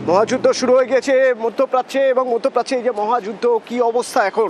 মহাযুদ্ধ শুরু হয়ে গেছে মধ্যপ্রাচ্যে, এবং মধ্যপ্রাচ্যে এই যে মহাযুদ্ধ কি অবস্থা এখন,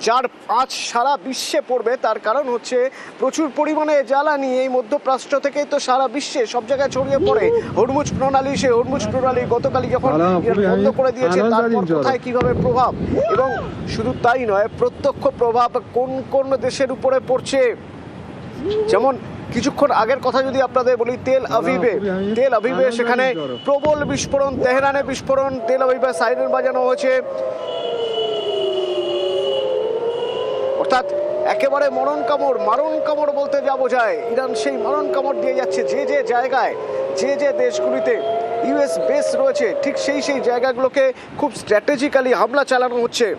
যার আঁচ সারা বিশ্বে পড়বে, তার কারণ হচ্ছে প্রচুর পরিমাণে জ্বালানি এই মধ্যপ্রাচ্য থেকেই তো সারা বিশ্বে সব জায়গায় ছড়িয়ে পড়ে। হরমুজ প্রণালী, সেই হরমুজ প্রণালী গতকালই যখন বন্ধ করে দিয়েছে, তারপর কোথায় কিভাবে প্রভাব, এবং শুধু তাই নয়, প্রত্যক্ষ প্রভাব কোন কোন দেশের উপরে পড়ছে। যেমন কিছুক্ষণ আগের কথা যদি আপনাদের বলি, তেল আভিভে সেখানে প্রবল বিস্ফোরণ, তেহরানে বিস্ফোরণ, তেল আভিভে সাইরেন বাজানো হয়েছে, অর্থাৎ একেবারে মারণ কামড় বলতে যা বোঝায়, ইরান সেই মারণ কামড় দিয়ে যাচ্ছে যে যে জায়গায়, যে যে দেশগুলিতে ইউএস বেস রয়েছে, ঠিক সেই জায়গাগুলোকে খুব স্ট্র্যাটেজিক্যালি হামলা চালানো হচ্ছে।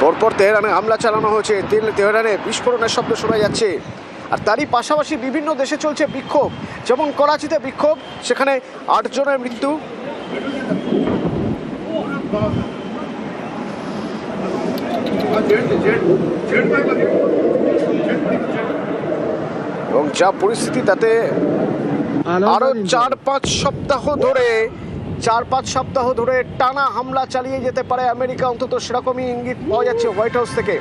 পরপর তেহরানে হামলা চালানো হয়েছে, তেহরানে বিস্ফোরণের শব্দ শোনা যাচ্ছে। আর তারই পাশাপাশি বিভিন্ন দেশে চলছে বিক্ষোভ, যেমন করাচিতে বিক্ষোভ, সেখানে 8 জনের মৃত্যু। এবং যা পরিস্থিতি, তাতে আরো 4-5 সপ্তাহ ধরে টানা হামলা চালিয়ে যেতে পারে আমেরিকা, অন্তত সেরকমই ইঙ্গিত পাওয়া যাচ্ছে হোয়াইট হাউস থেকে।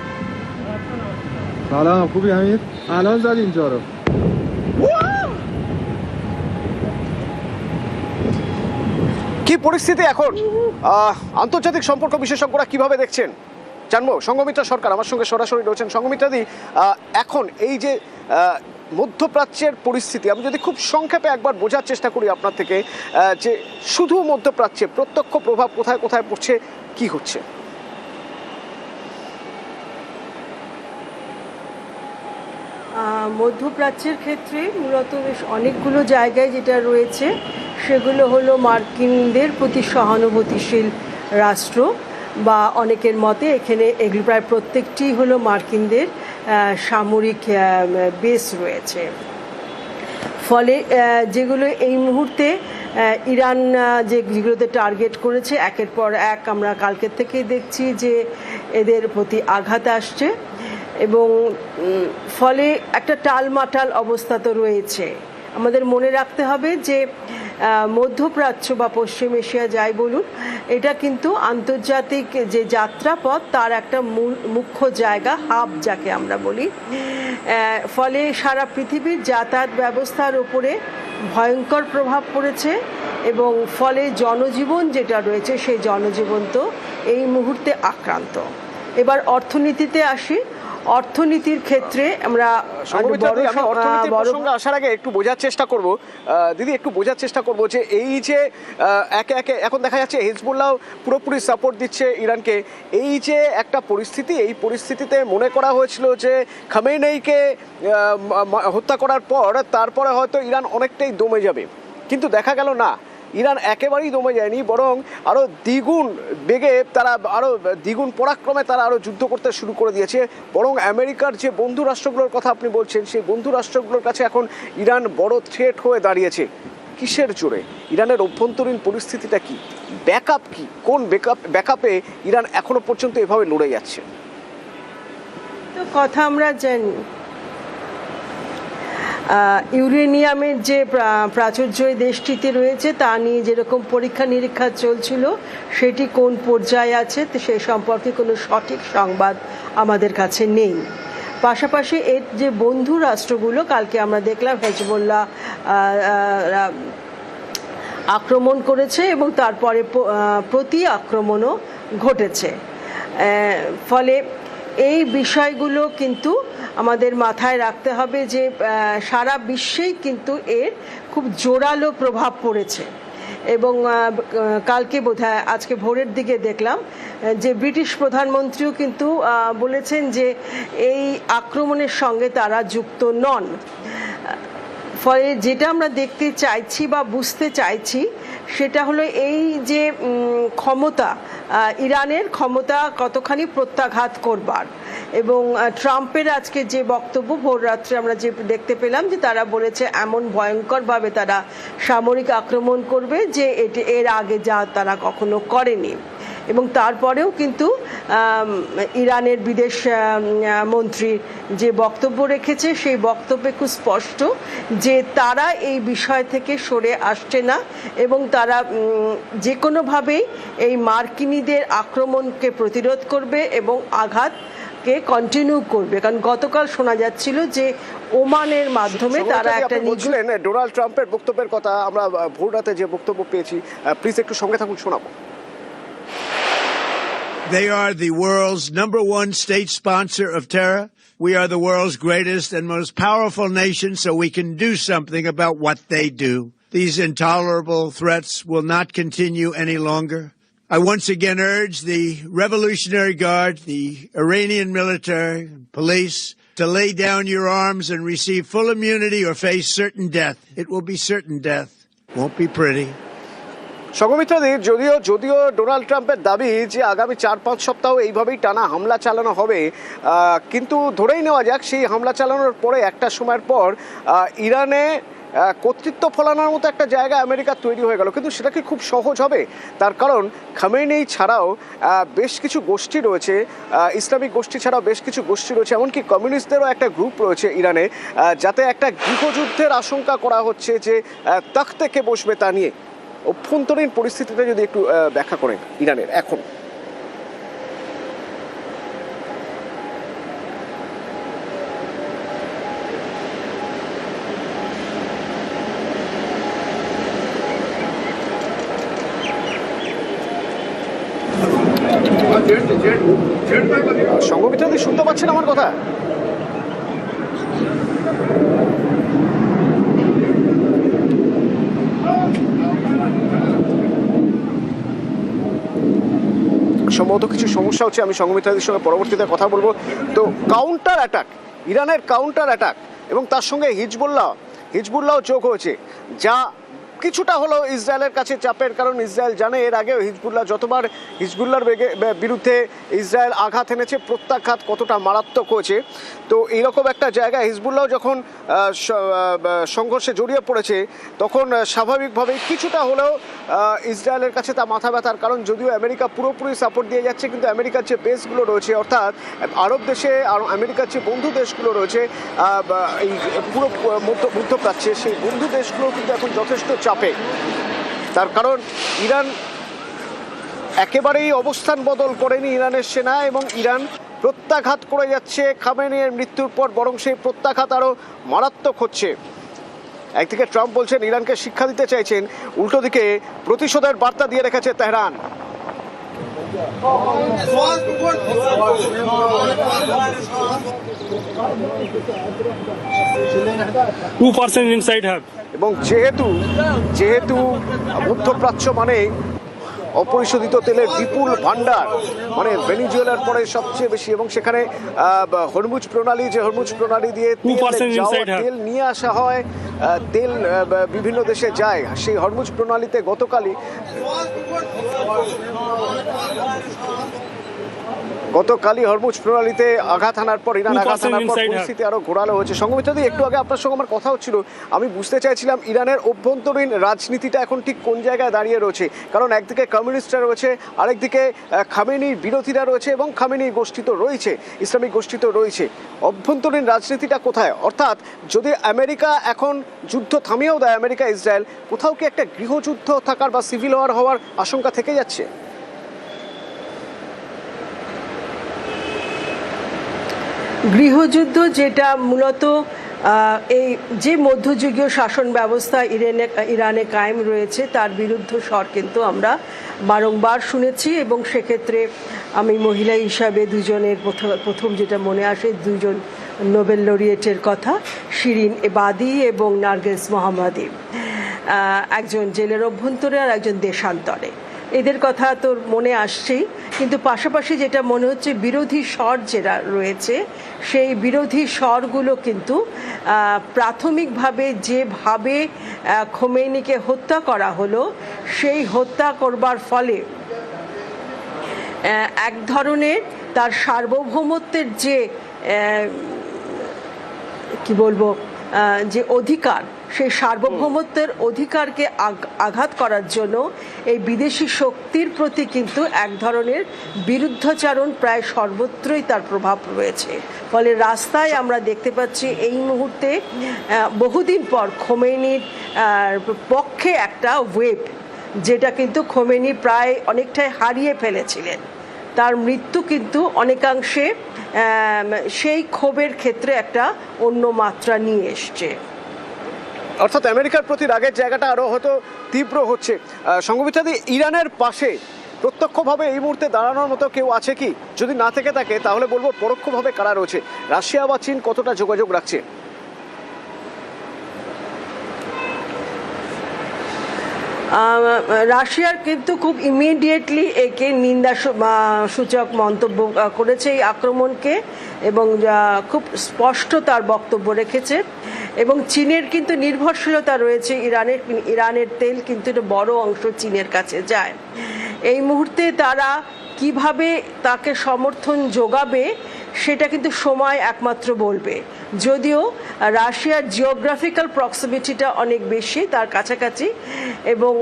কি পরিস্থিতি এখন, আন্তর্জাতিক সম্পর্ক বিশেষজ্ঞরা কিভাবে দেখছেন জানবো। সঙ্গমিত্রা সরকার আমার সঙ্গে সরাসরি রয়েছেন। সঙ্গমিত্রাদি, এখন এই যে মধ্যপ্রাচ্যের পরিস্থিতি, আমি যদি খুব সংক্ষেপে একবার বোঝার চেষ্টা করি আপনার থেকে, যে শুধু মধ্যপ্রাচ্যে প্রত্যক্ষ প্রভাব কোথায় কোথায় পড়ছে, কি হচ্ছে? মধ্যপ্রাচ্যের ক্ষেত্রে মূলত বেশ অনেকগুলো জায়গায় যেটা রয়েছে, সেগুলো হলো মার্কিনদের প্রতি সহানুভূতিশীল রাষ্ট্র, বা অনেকের মতে এখানে এগুলো প্রায় প্রত্যেকটি হলো মার্কিনদের সামরিক বেস রয়েছে। ফলে যেগুলো এই মুহূর্তে ইরান যেগুলোতে টার্গেট করেছে, একের পর এক আমরা কালকের থেকেই দেখছি যে এদের প্রতি আঘাত আসছে, এবং ফলে একটা টালমাটাল অবস্থা তো রয়েছে। আমাদের মনে রাখতে হবে যে মধ্যপ্রাচ্য বা পশ্চিম এশিয়া যাই বলুন, এটা কিন্তু আন্তর্জাতিক যে যাত্রাপথ, তার একটা মুখ্য জায়গা, হাব যাকে আমরা বলি। ফলে সারা পৃথিবীর যাতায়াত ব্যবস্থার উপরে ভয়ঙ্কর প্রভাব পড়েছে, এবং ফলে জনজীবন যেটা রয়েছে, সেই জনজীবন তো এই মুহূর্তে আক্রান্ত। এবার অর্থনীতিতে আসি। অর্থনীতির ক্ষেত্রে আমরা আসার আগে একটু বোঝার চেষ্টা করব দিদি, যে এই যে একে একে এখন দেখা যাচ্ছে হিজবুল্লাহ পুরোপুরি সাপোর্ট দিচ্ছে ইরানকে, এই যে একটা পরিস্থিতি, এই পরিস্থিতিতে মনে করা হয়েছিল যে খামেনেইকে হত্যা করার পর তারপরে হয়তো ইরান অনেকটাই দমে যাবে, কিন্তু দেখা গেল না, ইরান একেবারেই দমে যায়নি, বরং আরও দ্বিগুণ বেগে তারা, আরও দ্বিগুণ পরাক্রমে তারা আরও যুদ্ধ করতে শুরু করে দিয়েছে। বরং আমেরিকার যে বন্ধু রাষ্ট্রগুলোর কথা আপনি বলছেন, সেই বন্ধু রাষ্ট্রগুলোর কাছে এখন ইরান বড় থ্রেট হয়ে দাঁড়িয়েছে। কিসের জোরে? ইরানের অভ্যন্তরীণ পরিস্থিতিটা কি, ব্যাকআপ কি, কোন ব্যাকআপে ইরান এখনো পর্যন্ত এভাবে লড়ে যাচ্ছে? তো কথা আমরা জানি, ইউরেনিয়ামের যে প্রাচুর্য দেশটিতে রয়েছে, তা নিয়ে যেরকম পরীক্ষা নিরীক্ষা চলছিল, সেটি কোন পর্যায়ে আছে সে সম্পর্কে কোনো সঠিক সংবাদ আমাদের কাছে নেই। পাশাপাশি এর যে বন্ধু রাষ্ট্রগুলো, কালকে আমরা দেখলাম হেজবুল্লাহ আক্রমণ করেছে, এবং তারপরে প্রতি আক্রমণও ঘটেছে। ফলে এই বিষয়গুলো কিন্তু আমাদের মাথায় রাখতে হবে যে সারা বিশ্বেই কিন্তু এর খুব জোরালো প্রভাব পড়েছে। এবং কালকে বোধহয় আজকে ভোরের দিকে দেখলাম যে ব্রিটিশ প্রধানমন্ত্রীও কিন্তু বলেছেন যে এই আক্রমণের সঙ্গে তারা যুক্ত নন। ফলে যেটা আমরা দেখতে চাইছি বা বুঝতে চাইছি, সেটা হলো এই যে ক্ষমতা, ইরানের ক্ষমতা কতখানি প্রত্যাঘাত করবার। এবং ট্রাম্পের আজকে যে বক্তব্য, ভোর রাত্রে আমরা যে দেখতে পেলাম যে তারা বলেছে এমন ভয়ঙ্করভাবে তারা সামরিক আক্রমণ করবে যে এর আগে যা তারা কখনো করেনি। এবং তারপরেও কিন্তু ইরানের বিদেশ মন্ত্রী যে বক্তব্য রেখেছে সেই বক্তব্যে খুব স্পষ্ট যে তারা এই বিষয় থেকে সরে আসছে না এবং তারা যে কোনোভাবেই এই মার্কিনীদের আক্রমণকে প্রতিরোধ করবে এবং আঘাতকে কন্টিনিউ করবে। কারণ গতকাল শোনা যাচ্ছিল যে ওমানের মাধ্যমে তারা একটা বলছিলেন ডোনাল্ড ট্রাম্পের বক্তব্যের কথা, আমরা ভোর রাতে যে বক্তব্য পেয়েছি, প্লিজ একটু সঙ্গে থাকুন, শোনাবো। They are the world's #1 state sponsor of terror. We are the world's greatest and most powerful nation, so we can do something about what they do. These intolerable threats will not continue any longer. I once again urge the Revolutionary Guard, the Iranian military, police, to lay down your arms and receive full immunity or face certain death. It will be certain death. Won't be pretty. সঙ্গমিত্রাদি, যদিও Donald ট্রাম্পের দাবি যে আগামী 4-5 সপ্তাহ এইভাবেই টানা হামলা চালানো হবে, কিন্তু ধরেই নেওয়া যাক সেই হামলা চালানোর পরে একটা সময়ের পর ইরানে কর্তৃত্ব ফলানোর মতো একটা জায়গা আমেরিকা তৈরি হয়ে গেল, কিন্তু সেটা কি খুব সহজ হবে? তার কারণ খামেনেই ছাড়াও বেশ কিছু গোষ্ঠী রয়েছে, ইসলামিক গোষ্ঠী ছাড়াও বেশ কিছু গোষ্ঠী রয়েছে, এমনকি কমিউনিস্টদেরও একটা গ্রুপ রয়েছে ইরানে, যাতে একটা গৃহযুদ্ধের আশঙ্কা করা হচ্ছে যে তখতে কে বসবে তা নিয়ে। অভ্যন্তরীণ পরিস্থিতিটা যদি একটু ব্যাখ্যা করেন ইরানের এখন। সংগঠিত শুনতে পাচ্ছেন আমার কথা? সম্ভবত কিছু সমস্যা হচ্ছে, আমি সংগঠনদের সঙ্গে পরবর্তীতে কথা বলবো। তো কাউন্টার অ্যাটাক, ইরানের কাউন্টার অ্যাটাক এবং তার সঙ্গে হিজবুল্লাহ যোগ হয়েছে, যা কিছুটা হলেও ইসরায়েলের কাছে চাপের, কারণ ইসরায়েল জানে এর আগেও যতবার হিজবুল্লাহর বিরুদ্ধে ইসরায়েল আঘাত এনেছে, প্রত্যাঘাত কতটা মারাত্মক হয়েছে। তো এইরকম একটা জায়গায় হিজবুল্লাহ যখন সংঘর্ষে জড়িয়ে পড়েছে, তখন স্বাভাবিকভাবেই কিছুটা হলেও ইসরায়েলের কাছে তা মাথা ব্যথার, কারণ যদিও আমেরিকা পুরোপুরি সাপোর্ট দিয়ে যাচ্ছে, কিন্তু আমেরিকার যে বেসগুলো রয়েছে, অর্থাৎ আরব দেশে আর আমেরিকার যে বন্ধু দেশগুলো রয়েছে এই পুরো মধ্যপ্রাচ্যে, সেই বন্ধু দেশগুলো কিন্তু এখন যথেষ্ট চাপে। তার কারণ ইরান একেবারেই অবস্থান বদল করেনি ইরানের সেনা, এবং ইরান প্রত্যাঘাত করে যাচ্ছে খামেনেইর মৃত্যুর পর, বরং সেই প্রত্যাঘাত আরও মারাত্মক হচ্ছে। একদিকে ট্রাম্প বলছেন ইরানকে শিক্ষা দিতে চাইছেন, উল্টো দিকে প্রতিশোধের বার্তা দিয়ে রেখেছে তেহরান। 2% inside have. এবং যেহেতু মধ্যপ্রাচ্য মানে অপরিশোধিত তেলের বিপুল ভান্ডার, মানে ভেনিজুয়েলার পরে সবচেয়ে বেশি, এবং সেখানে হরমুজ প্রণালী দিয়ে তেল নিয়ে আসা হয়, তেল বিভিন্ন দেশে যায়। সেই হরমুজ প্রণালীতে গতকালই হরমুজ প্রণালীতে আঘাত হানার পর, ইরান আঘাত হানার পর পরিস্থিতি আরো ঘোরালো হয়েছে। সংগঠনদি, একটু আগে আপনার সঙ্গে আমার কথা হচ্ছিল, আমি বুঝতে চাইছিলাম ইরানের অভ্যন্তরীণ রাজনীতিটা এখন ঠিক কোন জায়গায় দাঁড়িয়ে রয়েছে, কারণ একদিকে কমিউনিস্টরা রয়েছে, আরেকদিকে খামেনির বিরোধীরা রয়েছে, এবং খামেনির গোষ্ঠী তো রয়েছে, ইসলামিক গোষ্ঠী তো রয়েছে। অভ্যন্তরীণ রাজনীতিটা কোথায়? অর্থাৎ যদি আমেরিকা এখন যুদ্ধ থামিয়েও দেয়, আমেরিকা ইসরায়েল, কোথাও কি একটা গৃহযুদ্ধ থাকার বা সিভিল ওয়ার হওয়ার আশঙ্কা থেকে যাচ্ছে? গৃহযুদ্ধ, যেটা মূলত এই যে মধ্যযুগীয় শাসন ব্যবস্থা ইরানে কায়েম রয়েছে, তার বিরুদ্ধ স্বর কিন্তু আমরা বারংবার শুনেছি, এবং সেক্ষেত্রে আমি মহিলা হিসাবে দুজনের প্রথম যেটা মনে আসে, দুজন নোবেল লরিয়েটের কথা, শিরিন এবাদি এবং নার্গিস মোহাম্মদি, একজন জেলের অভ্যন্তরে আর একজন দেশান্তরে। এদের কথা তো মনে আসছেই, কিন্তু পাশাপাশি যেটা মনে হচ্ছে বিরোধী স্বর যেটা রয়েছে, সেই বিরোধী স্বরগুলো কিন্তু প্রাথমিকভাবে যেভাবে খোমেনিকে হত্যা করা হলো, সেই হত্যা করবার ফলে এক ধরনের তার সার্বভৌমত্বের যে কি বলবো, যে অধিকার, সেই সার্বভৌমত্বের অধিকারকে আঘাত করার জন্য এই বিদেশি শক্তির প্রতি কিন্তু এক ধরনের বিরুদ্ধাচরণ প্রায় সর্বত্রই তার প্রভাব রয়েছে। ফলে রাস্তায় আমরা দেখতে পাচ্ছি এই মুহূর্তে বহুদিন পর খোমেনির পক্ষে একটা ওয়েভ, যেটা কিন্তু খোমেনি প্রায় অনেকটাই হারিয়ে ফেলেছিলেন। তার মৃত্যু কিন্তু অনেকাংশে সেই ক্ষোভের ক্ষেত্রে একটা অন্য মাত্রা নিয়ে এসছে। অর্থাৎ আমেরিকার প্রতি রাগের জায়গাটা আরো হয়তো তীব্র হচ্ছে। সংঘমিত্রাদি, ইরানের পাশে প্রত্যক্ষভাবে এই মুহূর্তে দাঁড়ানোর মতো কেউ আছে কি? যদি না থেকে থাকে তাহলে বলবো পরোক্ষভাবে কারা রয়েছে? রাশিয়া বা চীন কতটা যোগাযোগ রাখছে? রাশিয়ার কিন্তু খুব ইমিডিয়েটলি একে নিন্দা সূচক মন্তব্য করেছে এই আক্রমণকে, এবং খুব স্পষ্ট তার বক্তব্য রেখেছে। এবং চীনের কিন্তু নির্ভরশীলতা রয়েছে ইরানের তেল কিন্তু একটা বড় অংশ চীনের কাছে যায়। এই মুহূর্তে তারা কিভাবে তাকে সমর্থন যোগাবে সেটা কিন্তু সময় একমাত্র বলবে। যদিও রাশিয়ার জিওগ্রাফিক্যাল প্রক্সিমিটিটা অনেক বেশি, তার কাছাকাছি। এবং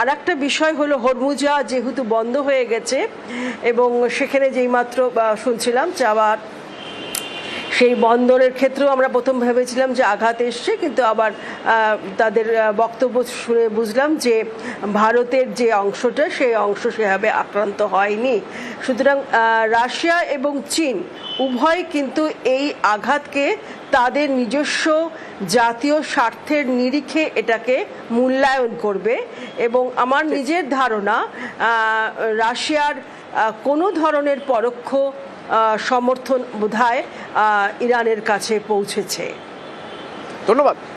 আরেকটা বিষয় হলো হরমুজা যেহেতু বন্ধ হয়ে গেছে, এবং সেখানে যেইমাত্র শুনছিলাম যে আবার সেই বন্দরের ক্ষেত্রেও আমরা প্রথম ভেবেছিলাম যে আঘাত এসছে, কিন্তু আবার তাদের বক্তব্য শুনে বুঝলাম যে ভারতের যে অংশটা সেই অংশ সেভাবে আক্রান্ত হয়নি। সুতরাং রাশিয়া এবং চীন উভয় কিন্তু এই আঘাতকে তাদের নিজস্ব জাতীয় স্বার্থের নিরিখে এটাকে মূল্যায়ন করবে। এবং আমার নিজের ধারণা রাশিয়ার কোনো ধরনের পরোক্ষ সমর্থন বোধহয় ইরানের কাছে পৌঁছেছে। ধন্যবাদ।